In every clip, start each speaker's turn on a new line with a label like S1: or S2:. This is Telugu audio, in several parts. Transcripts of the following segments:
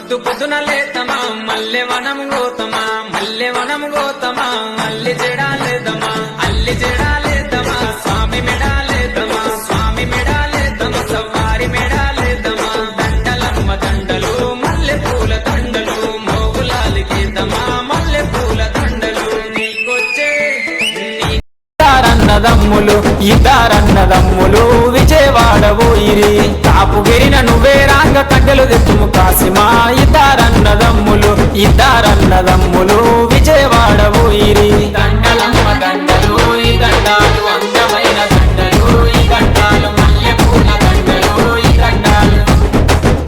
S1: పొద్దు పొద్దున లేతమా మల్లె వనం గోతమా మల్లె వనం గోతమా అల్లి జడాలేదమా అల్లి జడాలేదమా స్వామి మెడాలేదమా స్వామి మెడాలేదమా సవారి మెడాలేదమా దండలమ్మ దండలు మల్లె పూల దండలు మోగులాలి గీతమా మల్లె పూల దండలు నీకొచ్చే
S2: ఇద్దరన్నదమ్ములు విజయవాడ పోయిరి కాపుగిరిన నువ్వే రాంగ కట్టెలు తెచ్చుము కాసిమా ఇద్దరన్నదమ్ములు విజయవాడ పోయిరి దండలమ్మ దండలు ఈ దండాలు అందమైన దండలు ఈ దండాలు మల్లె పూల దండలు ఈ దండాలు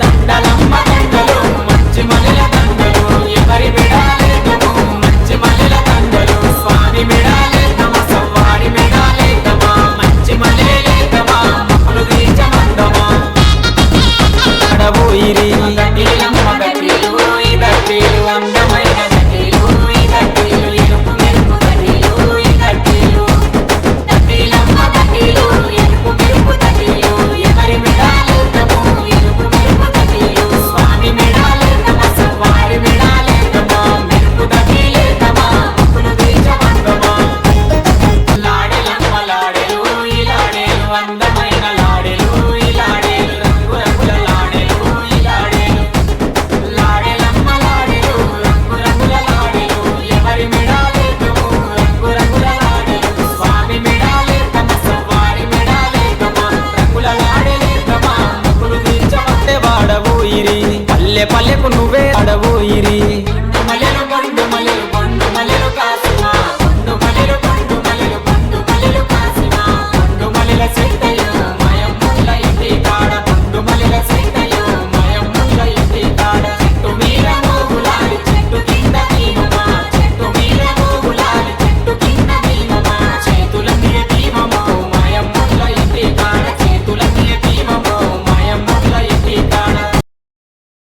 S2: దండలమ్మ దండలు మంచి మల్లెల దండలు ఎవరి మెడాలేదము మంచి మల్లెల దండలు స్వామి మెడాలేదమా సవ్వాడి మెడాలేదమా మంచి మల్లెలేదమా మొక్కులు తీర్చమందమా అడబోయిరి దండిలమ్మ గట్టిలు ఈ గట్టిలు అందమైన గట్టిలు ఈ గట్టిలు ఎరుపు మెరుపు గట్టిలు ఈ గట్టిలు దండిలమ్మ గట్టిలు ఎరుపు మెరుపు గట్టిలు ఎవరి మెడాలేదము ఎరుపు మెరుపు గట్టిలు స్వామి మెడాలేదమా సవ్వాడి మెడాలేదమా మెరుపు గట్టిలేదమా మొక్కులు తీర్చమందమా లాడెలమ్మ లాడెలు ఈ లాడెలు అందమైన లాడెలు ఈ లాడెలు రంగు రంగుల లాడెలు ఈ లాడెలు లాడెలమ్మ లాడెలు రంగు రంగుల లాడెలు ఎవరి మెడాలేదము రంగు రంగుల లాడెలు స్వామి మెడాలేదమా సవ్వారి మెడాలేదమా రంగుల లాడెలేదమా మొక్కులు తీర్చమంటే వాడబోయిరి పల్లె పల్లెకు నువ్వే ఆడబోయిరి